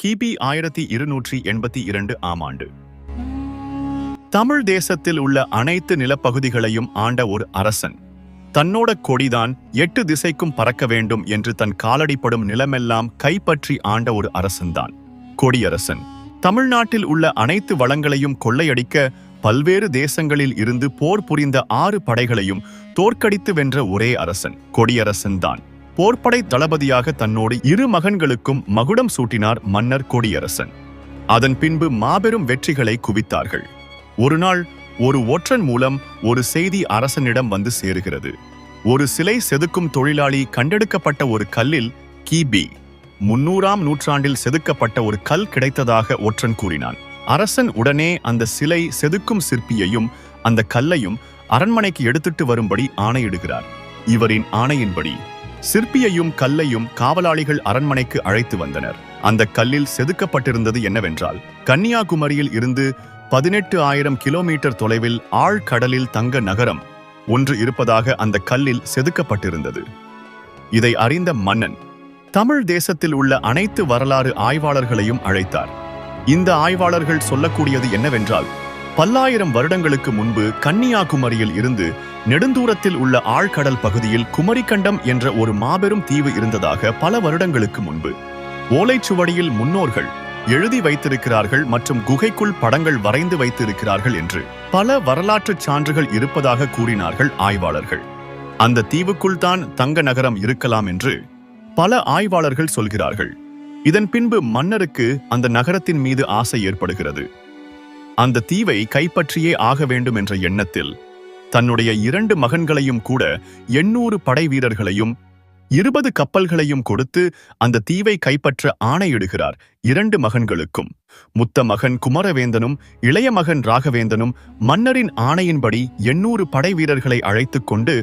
கிபி 1282 ஆம் ஆண்டு. தமிழ் தேசத்தில் உள்ள அனைத்து நிலப்பகுதிகளையும் ஆண்ட ஒரு அரசன். தன்னோட கொடிதான் 8 திசைக்கும் பறக்க வேண்டும் என்று தன் காலடிப்படும் நிலமெல்லாம் கைப்பற்றி ஆண்ட ஒரு அரசன்தான் கொடியரசன். தமிழ்நாட்டில் உள்ள அனைத்து வளங்களையும் கொள்ளையடிக்க பல்வேறு தேசங்களில் இருந்து போர் புரிந்த 6 படைகளையும் தோற்கடித்து வென்ற ஒரே அரசன் கொடியரசன் தான். போர்ப்படை தளபதியாக தன்னோடு 2 மகன்களுக்கும் மகுடம் சூட்டினார் மன்னர் கொடியரசன். அதன் பின்பு மாபெரும் வெற்றிகளை குவித்தார்கள். ஒரு நாள் ஒரு ஒற்றன் மூலம் ஒரு செய்தி அரசனிடம் வந்து சேருகிறது. ஒரு சிலை செதுக்கும் தொழிலாளி கண்டெடுக்கப்பட்ட ஒரு கல்லில் கிபி 300ஆம் நூற்றாண்டில் செதுக்கப்பட்ட ஒரு கல் கிடைத்ததாக ஒற்றன் கூறினான். அரசன் உடனே அந்த சிலை செதுக்கும் சிற்பியையும் அந்த கல்லையும் அரண்மனைக்கு எடுத்துட்டு வரும்படி ஆணையிடுகிறார். இவரின் ஆணையின்படி சிற்பியையும் கல்லையும் காவலாளிகள் அரண்மனைக்கு அழைத்து வந்தனர். அந்த கல்லில் செதுக்கப்பட்டிருந்தது என்னவென்றால், கன்னியாகுமரியில் இருந்து 18,000 கிலோமீட்டர் தொலைவில் ஆழ்கடலில் தங்க நகரம் ஒன்று இருப்பதாக அந்த கல்லில் செதுக்கப்பட்டிருந்தது. இதை அறிந்த மன்னன் தமிழ் தேசத்தில் உள்ள அனைத்து வரலாறு ஆய்வாளர்களையும் அழைத்தார். இந்த ஆய்வாளர்கள் சொல்லக்கூடியது என்னவென்றால், பல்லாயிரம் வருடங்களுக்கு முன்பு கன்னியாகுமரியில் இருந்து நெடுந்தூரத்தில் உள்ள ஆழ்கடல் பகுதியில் குமரிக்கண்டம் என்ற ஒரு மாபெரும் தீவு இருந்ததாக பல வருடங்களுக்கு முன்பு ஓலைச்சுவடியில் முன்னோர்கள் எழுதி வைத்திருக்கிறார்கள் மற்றும் குகைக்குள் படங்கள் வரைந்து வைத்திருக்கிறார்கள் என்று பல வரலாற்றுச் சான்றுகள் இருப்பதாக கூறினார்கள் ஆய்வாளர்கள். அந்த தீவுக்குள் தான் தங்க நகரம் இருக்கலாம் என்று பல ஆய்வாளர்கள் சொல்கிறார்கள். இதன் பின்பு மன்னருக்கு அந்த நகரத்தின் மீது ஆசை ஏற்படுகிறது. அந்த தீவை கைப்பற்றியே ஆக வேண்டும் என்ற எண்ணத்தில் தன்னுடைய 2 மகன்களையும் கூட 800 படை வீரர்களையும் 20 கப்பல்களையும் கொடுத்து அந்த தீவை கைப்பற்ற ஆணையிடுகிறார். 2 மகன்களுக்கும். முத்த மகன் குமரவேந்தனும் இளைய மகன் ராகவேந்தனும் மன்னரின் ஆணையின்படி 800 படை வீரர்களை அழைத்துக் கொண்டு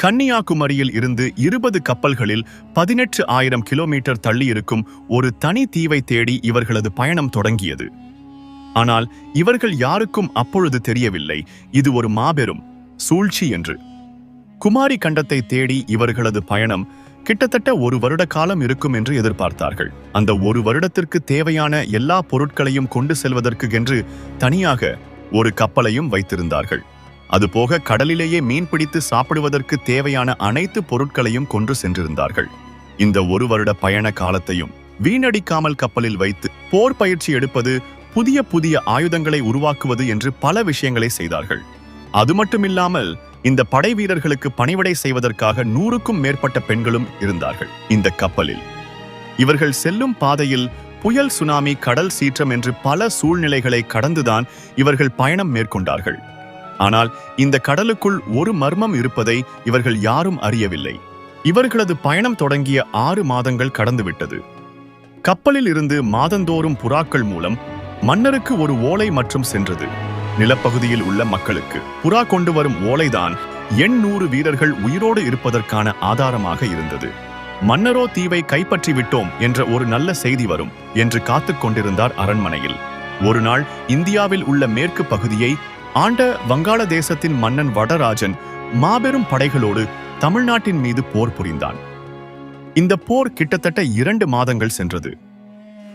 கன்னியாகுமரியில் இருந்து 20 கப்பல்களில் 18,000 கிலோமீட்டர் தள்ளியிருக்கும் ஒரு தனி தீவை தேடி இவர்களது பயணம் தொடங்கியது. ஆனால் இவர்கள் யாருக்கும் அப்பொழுது தெரியவில்லை இது ஒரு மாபெரும் சூழ்ச்சி என்று. குமாரி கண்டத்தை தேடி இவர்களது பயணம் கிட்டத்தட்ட 1 வருட காலம் இருக்கும் என்று எதிர்பார்த்தார்கள். அந்த 1 வருடத்திற்கு தேவையான எல்லா பொருட்களையும் கொண்டு செல்வதற்கு என்று தனியாக ஒரு கப்பலையும் வைத்திருந்தார்கள். அதுபோக கடலிலேயே மீன் பிடித்து சாப்பிடுவதற்கு தேவையான அனைத்து பொருட்களையும் கொண்டு சென்றிருந்தார்கள். இந்த 1 வருட பயண காலத்தையும் வீணடிக்காமல் கப்பலில் வைத்து போர் பயிற்சி எடுப்பது, புதிய புதிய ஆயுதங்களை உருவாக்குவது என்று பல விஷயங்களை செய்தார்கள். அது மட்டுமில்லாமல் இந்த படை வீரர்களுக்கு பணிவிடை செய்வதற்காக 100க்கும் மேற்பட்ட பெண்களும் இருந்தார்கள் இந்த கப்பலில். இவர்கள் செல்லும் பாதையில் புயல், சுனாமி, கடல் சீற்றம் என்று பல சூழ்நிலைகளை கடந்துதான் இவர்கள் பயணம் மேற்கொண்டார்கள். ஆனால் இந்த கடலுக்குள் ஒரு மர்மம் இருப்பதை இவர்கள் யாரும் அறியவில்லை. இவர்களது பயணம் தொடங்கிய 6 மாதங்கள் கடந்துவிட்டது. கப்பலில் இருந்து மாதந்தோறும் புறாக்கள் மூலம் மன்னருக்கு ஒரு ஓலை மற்றும் சென்றது. நிலப்பகுதியில் உள்ள மக்களுக்கு புறா கொண்டு வரும் ஓலைதான் 800 வீரர்கள் உயிரோடு இருப்பதற்கான ஆதாரமாக இருந்தது. மன்னரோ தீவை கைப்பற்றி விட்டோம் என்ற ஒரு நல்ல செய்தி வரும் என்று காத்துக் கொண்டிருந்தார் அரண்மனையில். ஒரு நாள் இந்தியாவில் உள்ள மேற்கு பகுதியை ஆண்ட வங்காளதேசத்தின் மன்னன் வடராஜன் மாபெரும் படைகளோடு தமிழ்நாட்டின் மீது போர் புரிந்தான். இந்த போர் கிட்டத்தட்ட 2 மாதங்கள் சென்றது.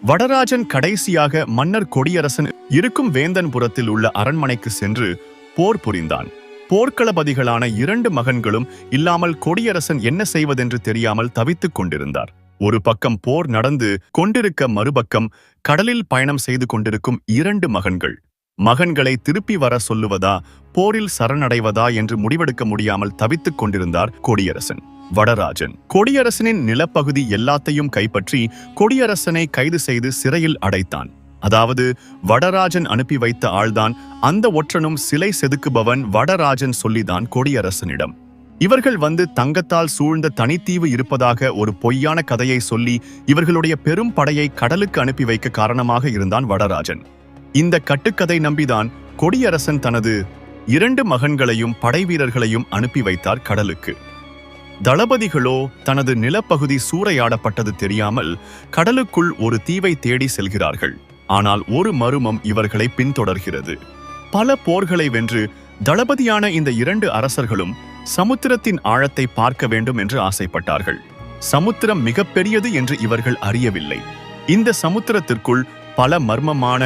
வடராஜன் கடைசியாக மன்னர் கொடியரசன் இருக்கும் வேந்தன்புரத்தில் உள்ள அரண்மனைக்கு சென்று போர் புரிந்தான். போர்க்களபதிகளான 2 மகன்களும் இல்லாமல் கொடியரசன் என்ன செய்வதென்று தெரியாமல் தவித்துக் கொண்டிருந்தார். ஒரு பக்கம் போர் நடந்து கொண்டிருக்க, மறுபக்கம் கடலில் பயணம் செய்து கொண்டிருக்கும் 2 மகன்கள். மகன்களை திருப்பி வர சொல்லுவதா, போரில் சரணடைவதா என்று முடிவெடுக்க முடியாமல் தவித்துக் கொண்டிருந்தார் கொடியரசன். வடராஜன் கொடியரசனின் நிலப்பகுதி எல்லாத்தையும் கைப்பற்றி கொடியரசனை கைது செய்து சிறையில் அடைத்தான். அதாவது வடராஜன் அனுப்பி வைத்த ஆள்தான் அந்த ஒற்றனும் சிலை செதுக்குபவன் வடராஜன் சொல்லிதான் கொடியரசனிடம். இவர்கள் வந்து தங்கத்தால் சூழ்ந்த தனித்தீவு இருப்பதாக ஒரு பொய்யான கதையை சொல்லி இவர்களுடைய பெரும் படையை கடலுக்கு அனுப்பி வைக்க காரணமாக இருந்தான் வடராஜன். இந்த கட்டுக்கதை நம்பிதான் கொடியரசன் தனது 2 மகன்களையும் படை வீரர்களையும் அனுப்பி வைத்தார் கடலுக்கு. தளபதிகளோ தனது நிலப்பகுதி சூறையாடப்பட்டது தெரியாமல் கடலுக்குள் ஒரு தீவை தேடி செல்கிறார்கள். ஆனால் ஒரு மர்மம் இவர்களை பின்தொடர்கிறது. பல போர்களை வென்று தளபதியான இந்த 2 அரசர்களும் சமுத்திரத்தின் ஆழத்தை பார்க்க வேண்டும் என்று ஆசைப்பட்டார்கள். சமுத்திரம் மிகப்பெரியது என்று இவர்கள் அறியவில்லை. இந்த சமுத்திரத்திற்குள் பல மர்மமான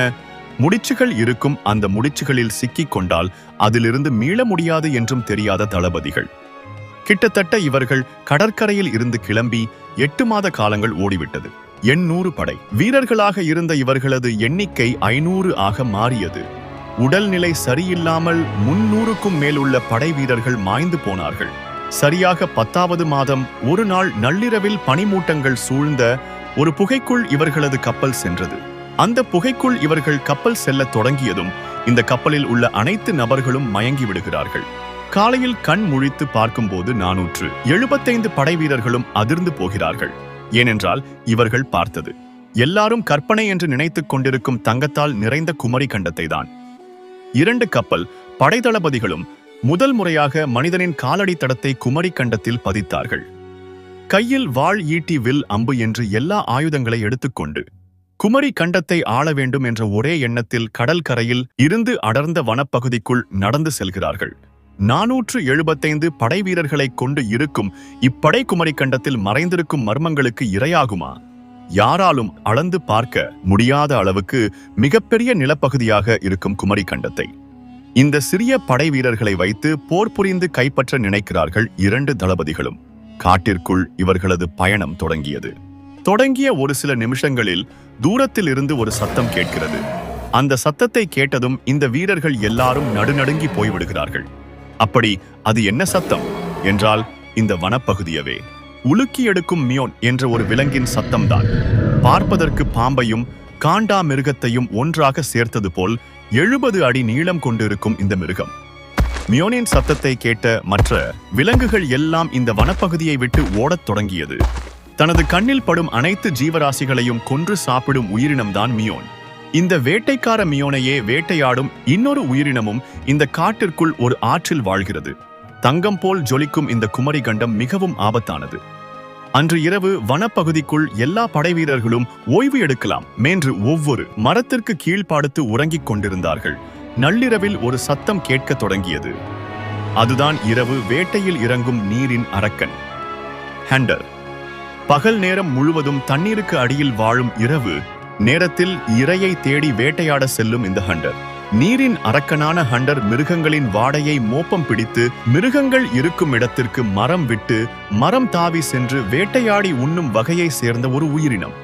முடிச்சுகள் இருக்கும். அந்த முடிச்சுகளில் சிக்கிக் கொண்டால் அதிலிருந்து மீள முடியாது என்றும் தெரியாத தளபதிகள். கிட்டத்தட்ட இவர்கள் கடற்கரையில் இருந்து கிளம்பி 8 மாத காலங்கள் ஓடிவிட்டது. 800 படை வீரர்களாக இருந்த இவர்களது எண்ணிக்கை 500 ஆக மாறியது. உடல்நிலை சரியில்லாமல் 300க்கும் மேல் உள்ள படை வீரர்கள் மாய்ந்து போனார்கள். சரியாக 10வது மாதம் ஒரு நாள் நள்ளிரவில் பனிமூட்டங்கள் சூழ்ந்த ஒரு புகைக்குள் இவர்களது கப்பல் சென்றது. அந்த புகைக்குள் இவர்கள் கப்பல் செல்லத் தொடங்கியதும் இந்த கப்பலில் உள்ள அனைத்து நபர்களும் மயங்கி விடுகிறார்கள். காலையில் கண் முழித்து பார்க்கும்போது 475 படை வீரர்களும் அதிர்ந்து போகிறார்கள். ஏனென்றால் இவர்கள் பார்த்தது எல்லாரும் கற்பனை என்று நினைத்துக் கொண்டிருக்கும் தங்கத்தால் நிறைந்த குமரி கண்டத்தை தான். 2 கப்பல் படைத்தளபதிகளும் முதல் முறையாக மனிதனின் காலடி தடத்தை குமரி கண்டத்தில் பதித்தார்கள். கையில் வாள், ஈட்டி, வில், அம்பு என்று எல்லா ஆயுதங்களை எடுத்துக்கொண்டு குமரி கண்டத்தை ஆள வேண்டும் என்ற ஒரே எண்ணத்தில் கடல் கரையில் இருந்து அடர்ந்த வனப்பகுதிக்குள் நடந்து செல்கிறார்கள். 475 படை வீரர்களை கொண்டு இருக்கும் இப்படை குமரி கண்டத்தில் மறைந்திருக்கும் மர்மங்களுக்கு இரையாகுமா? யாராலும் அளந்து பார்க்க முடியாத அளவுக்கு மிகப்பெரிய நிலப்பகுதியாக இருக்கும் குமரி கண்டத்தை இந்த சிறிய படை வீரர்களை வைத்து போர் புரிந்து கைப்பற்ற நினைக்கிறார்கள் 2 தளபதிகளும். காட்டிற்குள் இவர்களது பயணம் தொடங்கிய ஒரு சில நிமிஷங்களில் தூரத்தில் இருந்து ஒரு சத்தம் கேட்கிறது. அந்த சத்தத்தை கேட்டதும் இந்த வீரர்கள் எல்லாரும் நடுநடுங்கி போய்விடுகிறார்கள். அப்படி அது என்ன சத்தம் என்றால் இந்த வனப்பகுதியவே உலுக்கி எடுக்கும் மியோன் என்ற ஒரு விலங்கின் சத்தம்தான். பார்ப்பதற்கு பாம்பையும் காண்டா மிருகத்தையும் ஒன்றாக சேர்த்தது போல் 70 அடி நீளம் கொண்டிருக்கும் இந்த மிருகம். மியோனின் சத்தத்தை கேட்ட மற்ற விலங்குகள் எல்லாம் இந்த வனப்பகுதியை விட்டு ஓடத் தொடங்கியது. தனது கண்ணில் படும் அனைத்து ஜீவராசிகளையும் கொன்று சாப்பிடும் உயிரினம்தான் மியோன். இந்த வேட்டைக்கார மியோனையே வேட்டையாடும் இன்னொரு உயிரினமும் இந்த காட்டிற்குள் ஒரு ஆற்றில் வாழ்கிறது. தங்கம் போல் ஜொலிக்கும் இந்த குமரி கண்டம் மிகவும் ஆபத்தானது. அன்று இரவு வனப்பகுதிக்குள் எல்லா படைவீரர்களும் ஓய்வு எடுக்கலாம் என்று ஒவ்வொரு மரத்திற்கு கீழ்பாடுத்து உறங்கிக் கொண்டிருந்தார்கள். நள்ளிரவில் ஒரு சத்தம் கேட்கத் தொடங்கியது. அதுதான் இரவு வேட்டையில் இறங்கும் நீரின் அரக்கன் ஹண்டர். பகல் நேரம் முழுவதும் தண்ணீருக்கு அடியில் வாழும் இரவு நேரத்தில் இரையை தேடி வேட்டையாட செல்லும் இந்த ஹண்டர். நீரின் அரக்கனான ஹண்டர் மிருகங்களின் வாடையை மோப்பம் பிடித்து மிருகங்கள் இருக்கும் இடத்திற்கு மரம் விட்டு மரம் தாவி சென்று வேட்டையாடி உண்ணும் வகையை சேர்ந்த ஒரு உயிரினம்.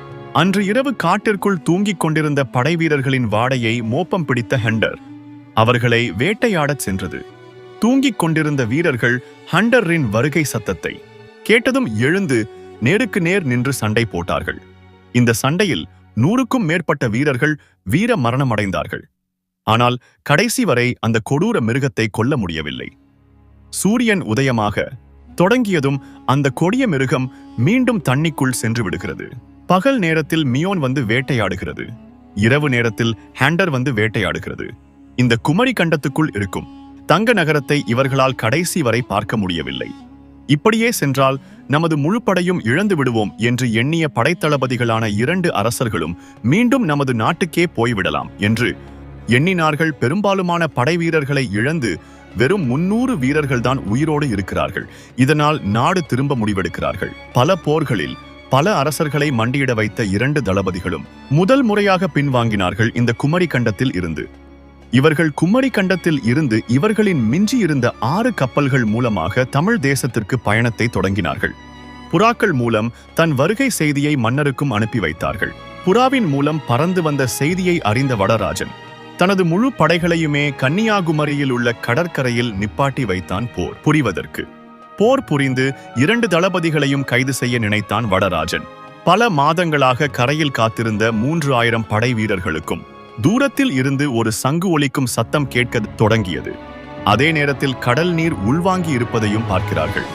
அன்று இரவு காட்டிற்குள் தூங்கிக் கொண்டிருந்த படை வீரர்களின் வாடையை மோப்பம் பிடித்த ஹண்டர் அவர்களை வேட்டையாடச் சென்றது. தூங்கிக் கொண்டிருந்த வீரர்கள் ஹண்டரின் வருகை சத்தத்தை கேட்டதும் எழுந்து நேருக்கு நேர் நின்று சண்டை போட்டார்கள். இந்த சண்டையில் 100க்கும் மேற்பட்ட வீரர்கள் வீர மரணமடைந்தார்கள். ஆனால் கடைசி வரை அந்த கொடூர மிருகத்தை கொல்ல முடியவில்லை. சூரியன் உதயமாக தொடங்கியதும் அந்த கொடிய மிருகம் மீண்டும் தண்ணிக்குள் சென்று விடுகிறது. பகல் நேரத்தில் மியோன் வந்து வேட்டையாடுகிறது. இரவு நேரத்தில் ஹண்டர் வந்து வேட்டையாடுகிறது. இந்த குமரி கண்டத்துக்குள் இருக்கும் தங்க நகரத்தை இவர்களால் கடைசி வரை பார்க்க முடியவில்லை. இப்படியே சென்றால் நமது முழு படையும் இழந்து விடுவோம் என்று எண்ணிய படைத்தளபதிகளான 2 அரசர்களும் மீண்டும் நமது நாட்டுக்கே போய்விடலாம் என்று எண்ணினார்கள். பெரும்பாலுமான படை வீரர்களை இழந்து வெறும் 300 வீரர்கள்தான் உயிரோடு இருக்கிறார்கள். இதனால் நாடு திரும்ப முடிவெடுக்கிறார்கள். பல போர்களில் பல அரசர்களை மண்டியிட வைத்த 2 தளபதிகளும் முதல் முறையாக பின்வாங்கினார்கள் இந்த குமரி கண்டத்தில் இருந்து. இவர்கள் குமரி கண்டத்தில் இருந்து இவர்களின் மிஞ்சி இருந்த 6 கப்பல்கள் மூலமாக தமிழ் தேசத்திற்கு பயணத்தை தொடங்கினார்கள். புறாக்கள் மூலம் தன் வருகை செய்தியை மன்னருக்கும் அனுப்பி வைத்தார்கள். புறாவின் மூலம் பறந்து வந்த செய்தியை அறிந்த வடராஜன் தனது முழு படைகளையுமே கன்னியாகுமரியில் உள்ள கடற்கரையில் நிப்பாட்டி வைத்தான் போர் புரிவதற்கு. போர் புரிந்து 2 தளபதிகளையும் கைது செய்ய நினைத்தான் வடராஜன். பல மாதங்களாக கரையில் காத்திருந்த 3000 படை வீரர்களுக்கும் தூரத்தில் இருந்து ஒரு சங்கு ஒலிக்கும் சத்தம் கேட்க தொடங்கியது. அதே நேரத்தில் கடல் நீர் உள்வாங்கி இருப்பதையும் பார்க்கிறார்கள்.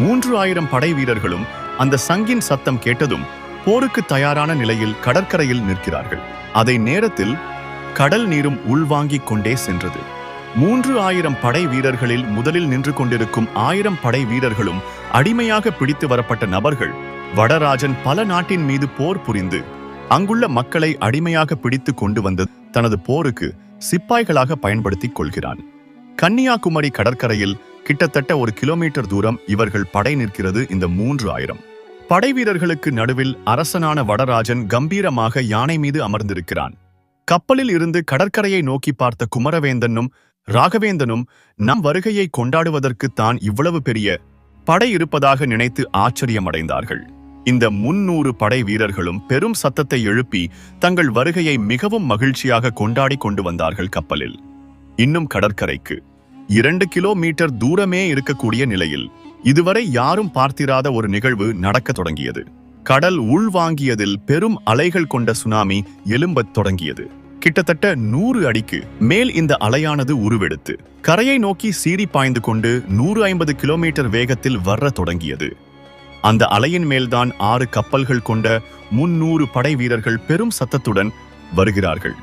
3000 படை வீரர்களும் அந்த சங்கின் சத்தம் கேட்டதும் போருக்கு தயாரான நிலையில் கடற்கரையில் நிற்கிறார்கள். அதே நேரத்தில் கடல் நீரும் உள்வாங்கிக் கொண்டே சென்றது. 3000 படை வீரர்களில் முதலில் நின்று கொண்டிருக்கும் 1000 படை வீரர்களும் அடிமையாக பிடித்து வரப்பட்ட நபர்கள். வடராஜன் பல நாட்டின் மீது போர் புரிந்து அங்குள்ள மக்களை அடிமையாக பிடித்து கொண்டு வந்து தனது போருக்கு சிப்பாய்களாக பயன்படுத்திக் கொள்கிறான். கன்னியாகுமரி கடற்கரையில் கிட்டத்தட்ட 1 கிலோமீட்டர் தூரம் இவர்கள் படை நிற்கிறது. இந்த 3000 படைவீரர்களுக்கு நடுவில் அரசனான வடராஜன் கம்பீரமாக யானை மீது அமர்ந்திருக்கிறான். கப்பலில் இருந்து கடற்கரையை நோக்கி பார்த்த குமரவேந்தனும் ராகவேந்தனும் நம் வருகையை கொண்டாடுவதற்கு தான் இவ்வளவு பெரிய படை இருப்பதாக நினைத்து ஆச்சரியமடைந்தார்கள். இந்த 300 படை வீரர்களும் பெரும் சத்தத்தை எழுப்பி தங்கள் வருகையை மிகவும் மகிழ்ச்சியாக கொண்டாடி கொண்டு வந்தார்கள். கப்பலில் இன்னும் கடற்கரைக்கு 2 கிலோமீட்டர் தூரமே இருக்கக்கூடிய நிலையில் இதுவரை யாரும் பார்த்திராத ஒரு நிகழ்வு நடக்க தொடங்கியது. கடல் உள்வாங்கியதில் பெரும் அலைகள் கொண்ட சுனாமி எழும்பத் தொடங்கியது. கிட்டத்தட்ட 100 அடிக்கு மேல் இந்த அலையானது உருவெடுத்து கரையை நோக்கி சீறி பாய்ந்து கொண்டு 150 கிலோமீட்டர் வேகத்தில் வர தொடங்கியது. அந்த அலையின் மேல்தான் 6 கப்பல்கள் கொண்ட 300 படை வீரர்கள் பெரும் சத்தத்துடன் வருகிறார்கள்.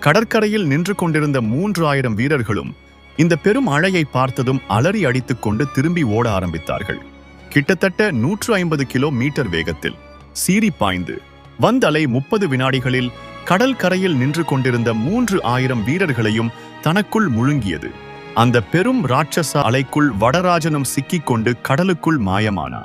கடற்கரையில் நின்று கொண்டிருந்த 3000 வீரர்களும் இந்த பெரும் அலையை பார்த்ததும் அலறி அடித்துக் கொண்டு திரும்பி ஓட ஆரம்பித்தார்கள். கிட்டத்தட்ட 150 கிலோமீட்டர் வேகத்தில் சீறி பாய்ந்து வந்த அலை 30 வினாடிகளில் கடல் கரையில் நின்று கொண்டிருந்த 3000 வீரர்களையும் தனக்குள் முழுங்கியது. அந்த பெரும் ராட்சச அலைக்குள் வடராஜனும் சிக்கிக்கொண்டு கடலுக்குள் மாயமானா.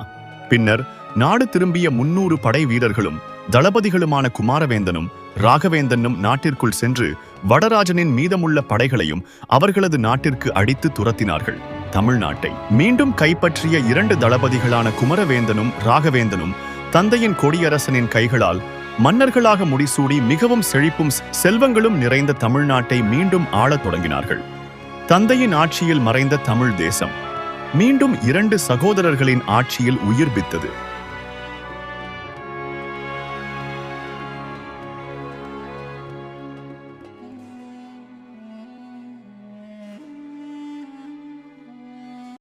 பின்னர் நாடு திரும்பிய 300 படை வீரர்களும் தளபதிகளுமான குமாரவேந்தனும் ராகவேந்தனும் நாட்டிற்குள் சென்று வடராஜனின் மீதமுள்ள படைகளையும் அவர்களது நாட்டிற்கு அடித்து துரத்தினார்கள். தமிழ்நாட்டை மீண்டும் கைப்பற்றிய 2 தளபதிகளான குமரவேந்தனும் ராகவேந்தனும் தந்தையின் கொடியரசனின் கைகளால் மன்னர்களாக முடிசூடி மிகவும் செழிப்பும் செல்வங்களும் நிறைந்த தமிழ்நாட்டை மீண்டும் ஆளத் தொடங்கினார்கள். தந்தையின் ஆட்சியில் மறைந்த தமிழ் தேசம் மீண்டும் 2 சகோதரர்களின் ஆட்சியில் உயிர்ப்பித்தது.